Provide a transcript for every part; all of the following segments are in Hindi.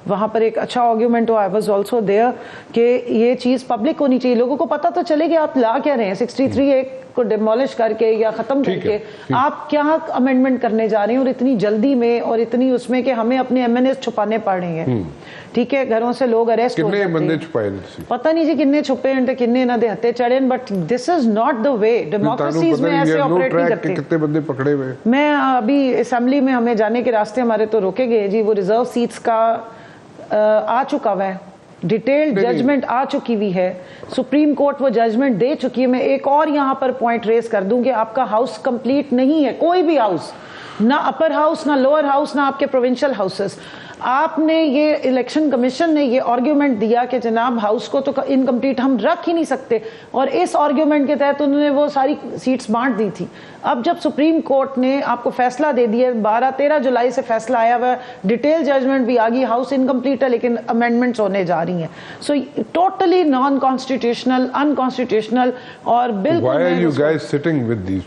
वहां पर एक अच्छा आर्ग्यूमेंट हुआ, आई वाज आल्सो देयर, कि ये चीज पब्लिक होनी चाहिए, लोगों को पता तो चले कि आप ला क्या रहे हैं। 63 एक्ट को डिमोलिश करके या खत्म करके आप क्या अमेंडमेंट करने जा रहे हैं, और इतनी जल्दी में और इतनी उसमें कि हमें अपने एमएनए छुपाने पड़ रहे हैं। ठीक है, घरों से लोग अरेस्ट हो जाते हैं, पता नहीं जी किन्ने छुपे हैं, किन्ने ना दे हत्ते चढ़े, but this is not the way. Democracies में ऐसे ऑपरेट नहीं करते। कितने बंदे पकड़े हुए? मैं अभी असेंबली में हमें जाने के रास्ते हमारे तो रोके गए जी, वो रिजर्व सीट्स का आ चुका हुआ है, डिटेल्ड जजमेंट आ चुकी हुई है, सुप्रीम कोर्ट वो जजमेंट दे चुकी है। मैं एक और यहाँ पर पॉइंट रेज कर दूं कि आपका हाउस कंप्लीट नहीं है, कोई भी हाउस, ना अपर हाउस, ना लोअर हाउस, ना आपके प्रोविंशियल हाउसेस। आपने ये इलेक्शन कमीशन ने ये आर्ग्यूमेंट दिया कि जनाब हाउस को तो इनकम्प्लीट हम रख ही नहीं सकते, और इस आर्ग्यूमेंट के तहत उन्होंने वो सारी सीट्स बांट दी थी। अब जब सुप्रीम कोर्ट ने आपको फैसला दे दिया, 12-13 जुलाई से फैसला आया हुआ, डिटेल जजमेंट भी आ गई, हाउस इनकम्प्लीट है लेकिन अमेंडमेंट्स होने जा रही हैं। So totally non constitutional, unconstitutional, और बिल्कुल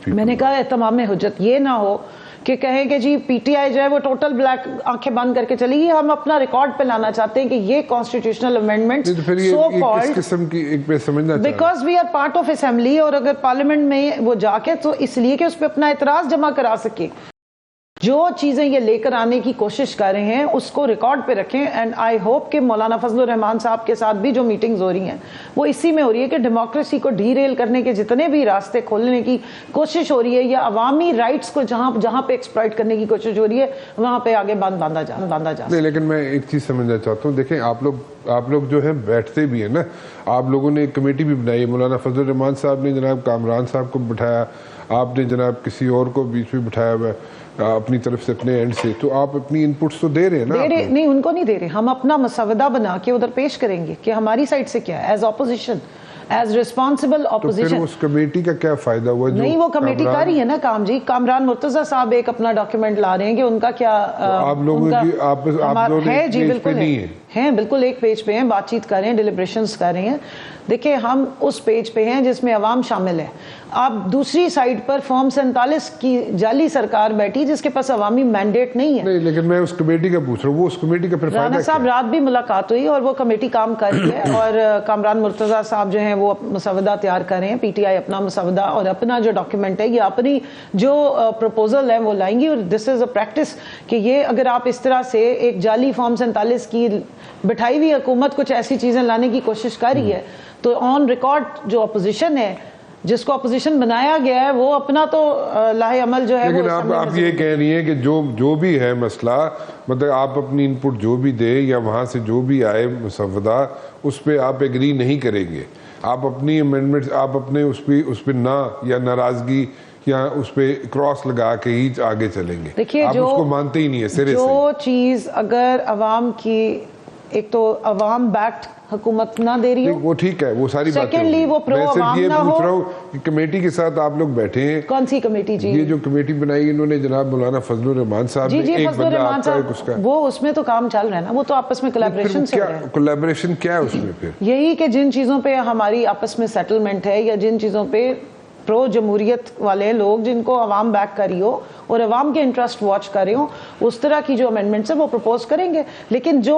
मैंने कहा एहतमाम हुज्जत ये ना हो कि कहें कि जी पीटीआई जो है वो टोटल ब्लैक आंखें बंद करके चलेगी। हम अपना रिकॉर्ड पे लाना चाहते हैं कि ये कॉन्स्टिट्यूशनल अमेंडमेंट सो कॉल्ड, किस्म की एक पे समझना because we are part of assembly, और अगर पार्लियामेंट में वो जाके तो इसलिए कि उस पर अपना एतराज जमा करा सके। जो चीजें ये लेकर आने की कोशिश कर रहे हैं उसको रिकॉर्ड पे रखें। एंड आई होप कि मौलाना फजलुर रहमान साहब के साथ भी जो मीटिंग्स हो रही हैं वो इसी में हो रही है कि डेमोक्रेसी को डीरेल करने के जितने भी रास्ते खोलने की कोशिश हो रही है, या अवामी राइट्स को जहां जहां पे एक्सप्लॉइट करने की कोशिश हो रही है, वहां पे आगे बांधा जा नहीं। लेकिन मैं एक चीज समझना चाहता हूँ, देखें आप लोग जो है बैठते भी है ना, आप लोगों ने एक कमेटी भी बनाई, मौलाना फजलुर रहमान साहब ने जनाब कामरान साहब को बिठाया, आपने जनाब किसी और को बीच में बिठाया हुआ अपनी तरफ से, अपने एंड से, तो आप अपनी इनपुट्स तो दे रहे हैं ना? नहीं, उनको नहीं दे रहे। हम अपना मसवदा बना के उधर पेश करेंगे कि हमारी साइड से क्या है, as opposition, as responsible opposition. तो फिर उस कमेटी का क्या फायदा हुआ? नहीं, वो कमेटी कर रही है ना काम जी। कामरान मुर्तजा साहब एक अपना डॉक्यूमेंट ला रहे हैं कि उनका क्या आप लोगों की आप है जी, बिल्कुल हैं, बिल्कुल एक पेज पे हैं, बातचीत कर रहे हैं, डिलिब्रेशंस कर रहे हैं। देखिए हम उस पेज पे हैं जिसमें अवाम शामिल है। आप दूसरी साइड पर फॉर्म 47 की जाली सरकार बैठी जिसके पास अवामी मैंडेट नहीं है। नहीं, लेकिन मैं उस कमेटी का पूछ रहा हूँ, वो उस कमेटी का राना साहब रात भी मुलाकात हुई और वो कमेटी काम कर रही है, और कामरान मुर्तजा साहब जो हैं वो मसवदा तैयार कर रहे हैं। पीटीआई अपना मसवदा और अपना जो डॉक्यूमेंट है, ये अपनी जो प्रपोजल है वो लाएंगी। और दिस इज अ प्रैक्टिस कि ये अगर आप इस तरह से एक जाली फॉर्म 47 की बिठाई हुई हुकूमत कुछ ऐसी चीजें लाने की कोशिश कर रही है, तो ऑन रिकॉर्ड जो अपोजिशन है, जिसको अपोजिशन बनाया गया है, वो अपना तो लाहे अमल जो है। लेकिन आप ये कह रही हैं कि जो भी है मसला, मतलब आप अपनी इनपुट जो भी दे या वहाँ से जो भी आए मसवदा, उस पर आप एग्री नहीं करेंगे। आप अपनी अमेंडमेंट, आप अपने उस पर ना या नाराजगी या उस पे क्रॉस लगा के ही आगे चलेंगे। देखिए, आप उसको मानते ही नहीं है सिरे से। जो चीज अगर अवाम की, एक तो अवाम बैक्ड हुकूमत ना दे रही हो, वो ठीक है, वो सारी बातें। सेकेंडली वो प्रो अवाम ना हो। पूछ रहा हूँ कि कमेटी के साथ आप लोग बैठे हैं। कौन सी कमेटी जी? ये जो कमेटी बनाई इन्होंने जनाब मौलाना फजलुर रहमान साहब ने, एक बंदा आपका एक उसका, वो उसमें तो काम चल रहा है ना, वो तो आपस में कोलैबोरेशन से हो रहा है। कोलैबोरेशन क्या है उसमें? फिर यही कि जिन चीजों पे हमारी आपस में सेटलमेंट है, या जिन चीजों पे प्रो जमहूरियत वाले लोग जिनको अवाम बैक करी हो और अवाम के इंटरेस्ट वॉच कर रहे हो, उस तरह की जो अमेंडमेंट्स है वो प्रपोज करेंगे। लेकिन जो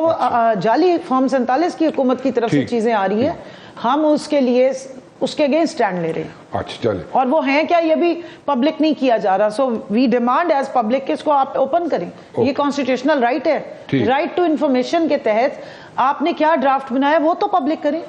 जाली फॉर्म 47 की हुकूमत की तरफ से चीजें आ रही है, हम उसके लिए उसके अगेंस्ट स्टैंड ले रहे हैं। अच्छा, चले। और वो हैं क्या, ये भी पब्लिक नहीं किया जा रहा। So we demand as public कि इसको आप ओपन करें। ये कॉन्स्टिट्यूशनल राइट है, राइट टू इंफॉर्मेशन के तहत आपने क्या ड्राफ्ट बनाया वो तो पब्लिक करें।